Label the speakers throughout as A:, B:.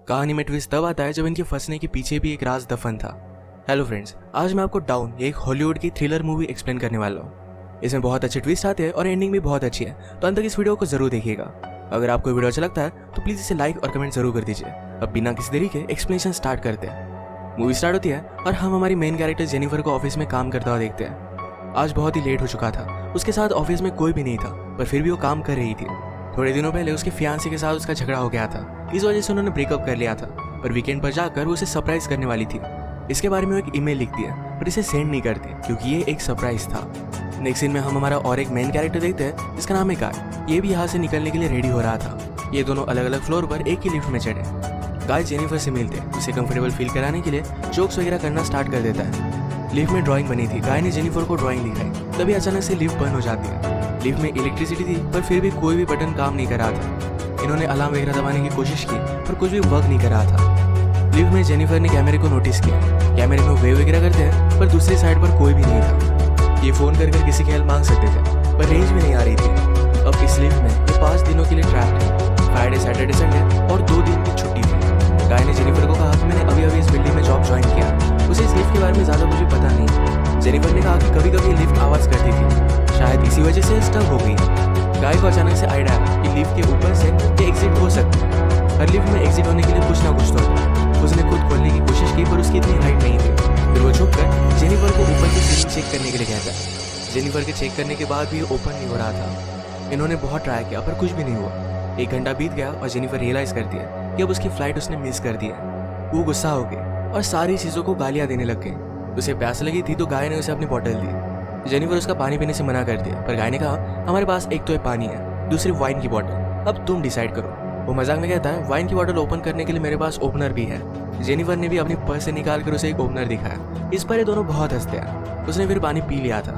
A: कहानी में ट्विस्ट तब आता है जब इनके फंसने के पीछे भी एक राज दफन था। हेलो फ्रेंड्स, आज मैं आपको डाउन एक हॉलीवुड की थ्रिलर मूवी एक्सप्लेन करने वाला हूँ। इसमें बहुत अच्छे ट्विस्ट आते हैं और एंडिंग भी बहुत अच्छी है, तो अंत तक इस वीडियो को जरूर देखिएगा। अगर आपको वीडियो अच्छा लगता है तो प्लीज इसे लाइक और कमेंट जरूर कर दीजिए। अब बिना किसी देरी के एक्सप्लेनेशन स्टार्ट करते हैं। मूवी स्टार्ट होती है और हम हमारी मेन कैरेक्टर जेनिफर को ऑफिस में काम करता हुआ देखते हैं। आज बहुत ही लेट हो चुका था, उसके साथ ऑफिस में कोई भी नहीं था, पर फिर भी वो काम कर रही थी। थोड़े दिनों पहले उसके फियांसे के साथ उसका झगड़ा हो गया था, इस वजह से उन्होंने ब्रेकअप कर लिया था। पर वीकेंड पर जाकर वो उसे सरप्राइज करने वाली थी। इसके बारे में वो एक ईमेल लिखती है, पर इसे सेंड नहीं करती क्योंकि ये एक सरप्राइज था। नेक्स्ट सीन में हम हमारा और एक मेन कैरेक्टर देखते हैं जिसका नाम है गाय। ये भी यहाँ से निकलने के लिए रेडी हो रहा था। ये दोनों अलग अलग फ्लोर पर एक ही लिफ्ट में चढ़े। गाय जेनिफर से मिलते उसे कंफर्टेबल फील कराने के लिए जोक्स वगैरह करना स्टार्ट कर देता है। लिफ्ट में ड्राइंग बनी थी, गाय ने जेनिफर को ड्राइंग दिखाई, तभी अचानक से लिफ्ट बंद हो जाती है। लिफ्ट में इलेक्ट्रिसिटी थी, पर फिर भी कोई भी बटन काम नहीं कर रहा था। इन्होंने अलार्म वगैरह दबाने की कोशिश की, पर कुछ भी वर्क नहीं कर रहा था। लिफ्ट में जेनिफर ने कैमरे को नोटिस किया। कैमरे में वेव वगैरह करते हैं, पर दूसरी साइड पर कोई भी नहीं था। ये फोन कर किसी की हेल्प मांग सकते थे, पर रेंज भी नहीं आ रही थी। अब इस लिफ्ट में ये 5 दिनों के लिए ट्रैप्ड है। फ्राइडे, सैटरडे, संडे और 2 दिन की छुट्टी थी। गाय ने जेनिफर को कहा कि मैंने अभी इस बिल्डिंग में जॉब ज्वाइन किया, उसे इस लिफ्ट के बारे में ज्यादा कुछ भी पता नहीं। जेनिफर ने कहा कि कभी कभी लिफ्ट आवाज करती थी, शायद इसी वजह से स्टक हो गई। गाय को अचानक से आइडिया आया कि लिफ्ट के ऊपर से ये एग्जिट हो सकता है। हर लिफ्ट में एग्जिट होने के लिए कुछ ना कुछ तो होता है। उसने खुद खोलने की कोशिश की, पर उसकी इतनी हाइट नहीं थी। फिर वो झुककर जेनिफर को ऊपर की सीलिंग चेक करने के लिए कहता है। जेनिफर के चेक करने के बाद भी ओपन नहीं हो रहा था। इन्होंने बहुत ट्राई किया, पर कुछ भी नहीं हुआ। 1 घंटा बीत गया और जेनिफर रियलाइज करती है कि अब उसकी फ्लाइट उसने मिस कर दी है। वो गुस्सा हो गई और सारी चीजों को गालियां देने लग गई। उसे प्यास लगी थी तो गाय ने उसे अपनी बोतल दी। जेनिफर उसका पानी पीने से मना कर दिया, पर गाय ने कहा हमारे पास एक तो ये पानी है, दूसरी वाइन की बोतल, अब तुम डिसाइड करो। वो मजाक में कहता है वाइन की बोतल ओपन करने के लिए मेरे पास ओपनर भी है। जेनिफर ने भी अपनी पर्स से निकाल कर उसे एक ओपनर दिखाया। इस पर ये दोनों बहुत हंसते हैं। उसने फिर पानी पी लिया था।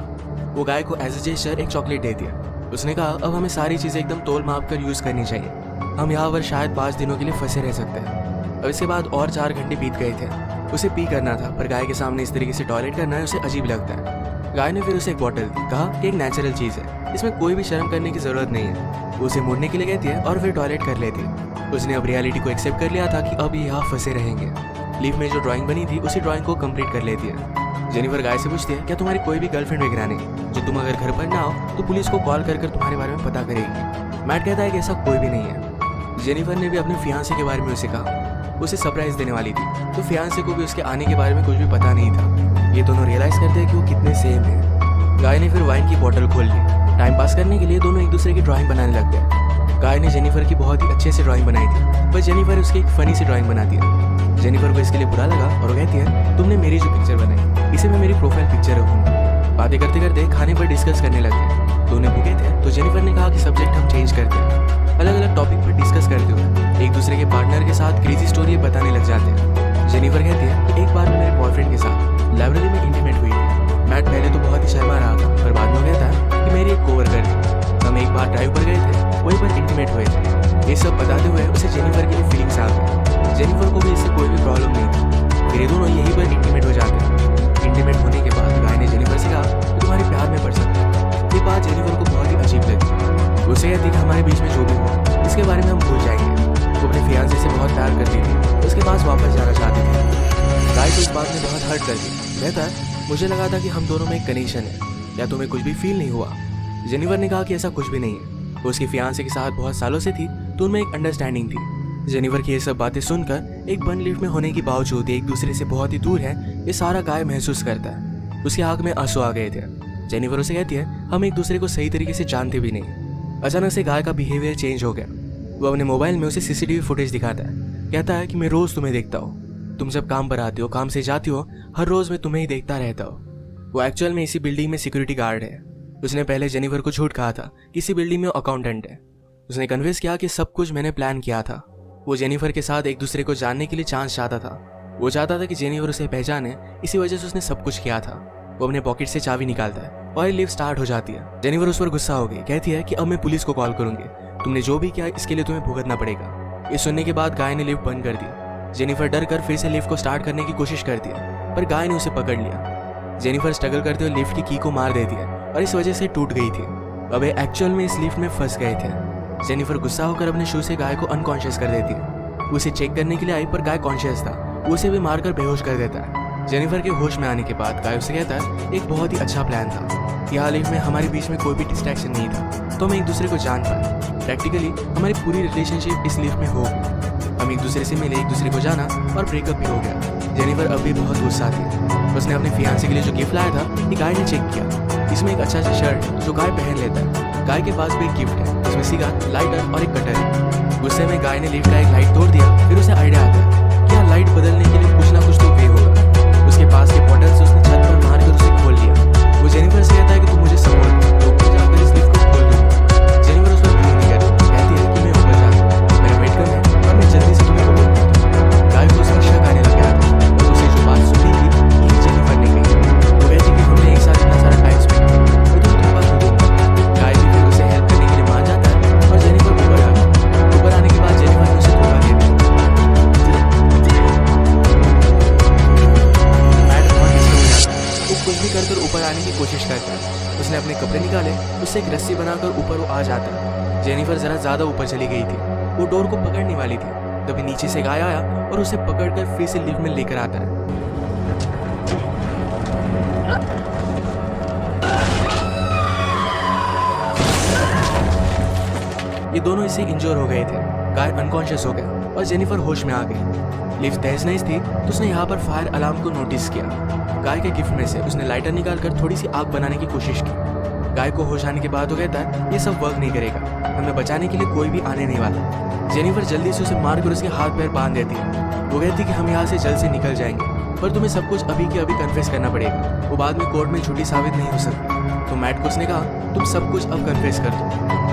A: वो गाय को एज ए जेस्चर एक चॉकलेट दे दिया। उसने कहा अब हमें सारी चीजें एकदम तोल माप कर यूज करनी चाहिए। हम यहाँ पर शायद 5 दिनों के लिए फंसे रह सकते हैं। अब इसके बाद और 4 घंटे बीत गए थे। उसे पी करना था, पर गाय के सामने इस तरीके से टॉयलेट करना है उसे अजीब लगता है। गाय ने फिर उसे एक बोतल दी, कहा कि एक नेचुरल चीज है, इसमें कोई भी शर्म करने की जरूरत नहीं है। वो उसे मुड़ने के लिए कहती है और फिर टॉयलेट कर लेती है। उसने अब रियलिटी को एक्सेप्ट कर लिया था कि अब ये यहाँ फंसे रहेंगे। लिफ्ट में जो ड्राइंग बनी थी उसी ड्राइंग को कंप्लीट कर लेती है। जेनिफर गाय से पूछती है क्या तुम्हारी कोई भी गर्लफ्रेंड वगैरह नहीं, जो तुम अगर घर पर ना हो तो पुलिस को कॉल कर तुम्हारे बारे में पता करेगी। मैट कहता है कि ऐसा कोई भी नहीं है। जेनिफर ने भी अपने फियांसे के बारे में उसे कहा, उसे सरप्राइज देने वाली थी, तो फियांसे को भी उसके आने के बारे में कुछ भी पता नहीं था। ये दोनों रियलाइज करते हैं कि वो कितने सेम है। गाय ने फिर वाइन की बोतल खोल ली। टाइम पास करने के लिए दोनों एक दूसरे की ड्राइंग बनाने लग गए। गाय ने जेनिफर की बहुत ही अच्छे से ड्राइंग बनाई थी, पर जेनिफर उसकी एक फनी सी ड्राइंग बनाती है। जेनिफर को इसके लिए बुरा लगा और वो कहती है तुमने मेरी जो पिक्चर बनाई इसे मैं मेरी प्रोफाइल पिक्चर रखूंगी। बातें करते करते खाने पर डिस्कस करने लगे। दोनों भूखे थे तो जेनिफर ने कहा कि सब्जेक्ट हम चेंज करते हैं। अलग अलग टॉपिक पर डिस्कस करते हुए एक दूसरे के पार्टनर के साथ क्रेजी स्टोरी बताने लग जाते हैं। जेनिफर कहती है कि एक बार मैं मेरे बॉयफ्रेंड के साथ लाइब्रेरी में इंटीमेट हुई थी। मैट पहले तो बहुत ही शर्मा रहा था, पर बाद में कहता है कि मेरी एक कोवर्कर थी। हम एक बार ड्राइव पर गए थे, वहीं पर इंटीमेट हुए थे। ये सब बताते हुए उसे जेनिफर के लिए फीलिंग्स आ गई। जेनिफर को भी इससे कोई भी प्रॉब्लम नहीं थी। फिर ये दोनों यहीं पर इंटीमेट हो जाते हैं। इंटीमेट होने के बाद गाय ने जेनिफर से कहा कि तुम्हारे प्यार में पड़ सकता है। ये बात जेनिफर को बहुत ही अजीब लगी। उसे कहती कि हमारे बीच में जो भी हो इसके बारे में हम भूल जाएंगे। वो अपने फियांसे से बहुत प्यार करती थी, उसके पास वापस जाना चाहती थी। गाय को इस बात में बहुत हर्ट करती। कहता है मुझे लगा था कि हम दोनों में एक कनेक्शन है, या तुम्हें कुछ भी फील नहीं हुआ। जेनिफर ने कहा कि ऐसा कुछ भी नहीं है। वो उसके फियांसे के साथ बहुत सालों से थी, तो उनमें एक अंडरस्टैंडिंग थी। जेनिफर की ये सब बातें सुनकर एक बंद लिफ्ट में होने के बावजूद एक दूसरे से बहुत ही दूर है, ये सारा गाय महसूस करता है। उसकी आंख में आंसू आ गए थे। जेनिफर उसे कहती है हम एक दूसरे को सही तरीके से जानते भी नहीं। अचानक से गाय का बिहेवियर चेंज हो गया। वो अपने मोबाइल में उसे सीसीटीवी फुटेज दिखाता है। कहता है कि मैं रोज तुम्हें देखता हूँ, तुम जब काम पर आती हो, काम से जाती हो, हर रोज मैं तुम्हें ही देखता रहता हूँ। वो एक्चुअल में इसी बिल्डिंग में सिक्योरिटी गार्ड है। उसने पहले जेनिफर को झूठ कहा था, किसी बिल्डिंग में अकाउंटेंट है। उसने कन्विंस किया कि सब कुछ मैंने प्लान किया था। वो जेनिफर के साथ एक दूसरे को जानने के लिए चांस चाहता था। वो चाहता था कि जेनिफर उसे पहचाने, इसी वजह से उसने सब कुछ किया था। वो अपने पॉकेट से चाबी निकालता है और लिफ्ट स्टार्ट हो जाती है। जेनिफर उस पर गुस्सा हो गई, कहती है कि अब मैं पुलिस को कॉल करूंगी, तुमने जो भी किया इसके लिए तुम्हें भुगतना पड़ेगा। ये सुनने के बाद गाय ने लिफ्ट बंद कर दी। जेनिफर डर कर फिर से लिफ्ट को स्टार्ट करने की कोशिश करती है, पर गाय ने उसे पकड़ लिया। जेनिफर स्ट्रगल करते हुए लिफ्ट की की को मार देती है और इस वजह से टूट गई थी। अब ये एक्चुअल में इस लिफ्ट में फंस गए थे। जेनिफर गुस्सा होकर अपने शू से गाय को अनकॉन्शियस कर देती है। वो उसे चेक करने के लिए आई, पर गाय कॉन्शियस था। वो उसे भी मारकर बेहोश कर देता है। जेनिफर के होश में आने के बाद गाय उसे कहता है एक बहुत ही अच्छा प्लान था। यहाँ लाइफ में हमारे बीच में कोई भी डिस्ट्रैक्शन नहीं था, तो हम एक दूसरे को जान पाए। प्रैक्टिकली हमारी पूरी रिलेशनशिप इस लाइफ में हो गई। हम एक दूसरे से मिले, एक दूसरे को जाना और ब्रेकअप भी हो गया। जेनिफर अब भी बहुत गुस्सा थी। उसने अपने फियांसे के लिए जो गिफ्ट लाया था, ये गाय ने चेक किया। इसमें एक अच्छा सा शर्ट जो गाय पहन लेता है। गाय के पास भी एक गिफ्ट है, जिसमें सिगार, लाइटर और एक कटर है। गुस्से में गाय ने लिफ्ट का एक लाइट तोड़ दिया। फिर उसे आइडिया आता है कि यहाँ लाइट बदलने के लिए कुछ ना कुछ तो वे होगा। उसके पास के बॉटल से उसने छत पर मारकर उसे खोल लिया। वो जेनिफर से कहता है कि तू मुझे सपोर्ट कर, तो ऊपर जाकर इस लिफ्ट को खोल दूंगा। जेनिफर उस पर बिलीव नहीं करती, कहती है कि मैं ऊपर जा, मेरा वेट करना है और मैं जल्दी से तुम्हें बोलता हूँ। गाय को उसमें शक आने लग गया था और उसे जो बात सुनी थी यही जेनिफर ने कही। वो कहती कि हमने एक साथ इतना सारा टाइम स्पेंड किया, तो तुम धोखा क्यों दूंगा। गाय भी फिर उसे हेल्प करने के लिए मान जाता है और जेनिफर ऊपर आ गई। ऊपर आने के बाद जेनिफर ने उसे धोखा दे दिया। कुछ भी कर ऊपर आने की कोशिश करता है। उसने अपने कपड़े निकाले, उससे एक रस्सी बनाकर ऊपर वो आ जाता है। जेनिफर जरा ज्यादा ऊपर चली गई थी, वो डोर को पकड़ने वाली थी, तभी नीचे से गाय आया और उसे पकड़कर फिर से लिफ्ट में लेकर आता है। ये दोनों इससे इंजोर हो गए थे। गाय अनकॉन्शियस हो गया और जेनिफर होश में आ गई। लिफ्ट तेज नहीं थी, तो उसने यहाँ पर फायर अलार्म को नोटिस किया। गाय के गिफ्ट में से उसने लाइटर निकालकर थोड़ी सी आग बनाने की कोशिश की। गाय को होश आने के बाद वो कहता है ये सब वर्क नहीं करेगा, हमें बचाने के लिए कोई भी आने नहीं वाला। जेनिफर जल्दी से उसे मारकर उसके हाथ पैर बांध देती है। वो कहती कि हम यहाँ से जल्द से निकल जाएंगे, पर तुम्हें सब कुछ अभी के अभी कन्फेस करना पड़ेगा। वो बाद में कोर्ट में झूठी साबित नहीं हो सकती। तो मैट को उसने कहा तुम सब कुछ अब कन्फेस कर दो।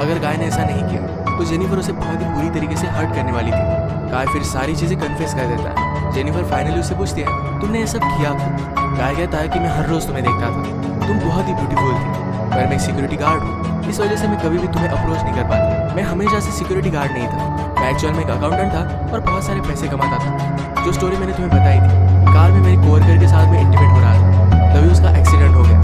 A: अगर गाय ने ऐसा नहीं किया तो जेनिफर उसे बहुत ही बुरी तरीके से हर्ट करने वाली थी। गाय फिर सारी चीजें कन्फेस कर देता है। जेनिफर फाइनली उससे पूछती है तुमने ये सब किया क्यों। गाय कहता है कि मैं हर रोज तुम्हें देखता था, तुम बहुत ही ब्यूटीफुल थी, पर मैं एक सिक्योरिटी गार्ड हूँ, इस वजह से मैं कभी भी तुम्हें अप्रोच नहीं कर पाता। मैं हमेशा से सिक्योरिटी गार्ड नहीं था, मैं एक्चुअल में एक अकाउंटेंट था और बहुत सारे पैसे कमाता था। जो स्टोरी मैंने तुम्हें बताई थी, कार में मेरे कोवर्कर के साथ में इंटीमेट हो रहा था, तभी उसका एक्सीडेंट हो गया।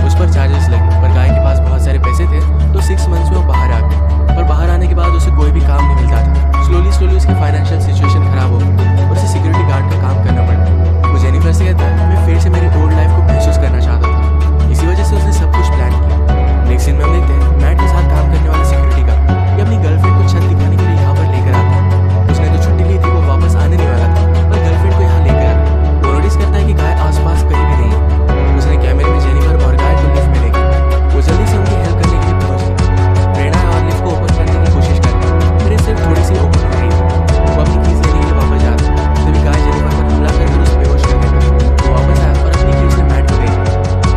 A: उस पर चार्जेस लगे, पर गाय के पास बहुत सारे पैसे थे, तो 6 मंथ्स में वो बाहर आ गए। पर बाहर आने के बाद उसे कोई भी काम नहीं मिलता था। स्लोली उसकी फाइनेंशियल सिचुएशन खराब हो गई और उसे सिक्योरिटी गार्ड का काम करना पड़ा। वो जेनिफर से कहता है मैं फिर से मेरी ओल्ड लाइफ को महसूस करना चाहता था, इसी वजह से उसने सब कुछ प्लान किया। नेक्स्ट सीन में हम देखते हैं मैट के साथ काम करने वाले सिक्योरिटी गार्ड ये अपनी गर्लफ्रेंड को छत दिखाने के लिए यहाँ पर लेकर आता है। उसने जो छुट्टी ली थी वो वापस आने नहीं वाला था, पर गर्लफ्रेंड को यहाँ लेकर आया। वो नोटिस करता है कि गाय आसपास कहीं भी नहीं है। उसने कैमरे में जेनिफर और गाय को लिफ्ट में लेकर वो जल्दी से उनकी हेल्प करने के लिए पहुंच गई। प्रेरणा और लिफ्ट को ओपन करने की कोशिश करती है, फिर सिर्फ थोड़ी सी ओपन हो रही थी। वो अपनी कीज लेने के लिए वापस जाता है, तभी गाय जेनिफर पर हमला करके उसे बेहोश कर देता है। वो वापस आया और अपनी कीज से मैट को दे दी।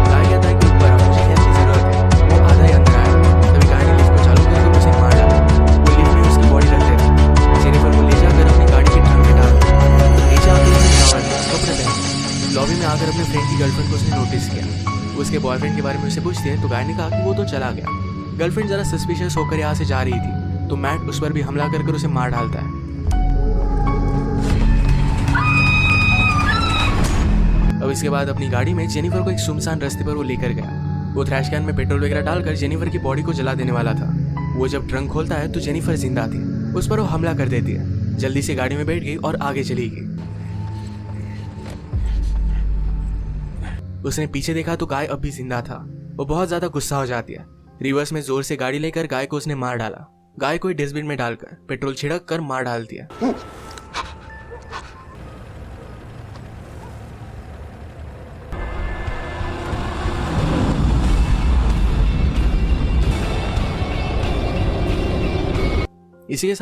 A: गाय कहता है कि ऊपर आओ, मुझे हेल्प की जरूरत है। वो आधा ही अंदर आया, तभी गाय ने लिफ्ट को चालू करके उसे मार डाला। वो लिफ्ट में उसकी बॉडी रख देता है। जेनिफर को ले जाकर अपनी गाड़ी के ट्रंक में डाल देता है। नीचे आकर उसने शावर लिया, कपड़े पहने। लॉबी में आकर अपने फ्रेंड की गर्लफ्रेंड को उसने नोटिस किया। वो उसके बॉयफ्रेंड के बारे में उसे पूछती है, तो गाय ने कहा कि वो तो चला गया। गर्लफ्रेंड जरा सस्पिशियस होकर यहाँ से जा रही थी, तो मैट उस पर भी हमला कर उसे मार डालता है। अब इसके बाद अपनी गाड़ी में जेनिफर को एक सुनसान रास्ते पर वो लेकर गया। वो थ्रैश कैन में पेट्रोल वगैरह डालकर जेनिफर की बॉडी को जला देने वाला था। वो जब ट्रंक खोलता है तो जेनिफर जिंदा थी। उस पर वो हमला कर देती है। जल्दी से गाड़ी में बैठ गई और आगे चली गई। उसने पीछे देखा तो गाय अब भी जिंदा था। वो बहुत ज्यादा गुस्सा हो जाती है। रिवर्स में जोर से गाड़ी लेकर गाय को उसने मार डाला। गाय को डस्टबिन में डालकर पेट्रोल छिड़क कर मार डाल दिया। इसी के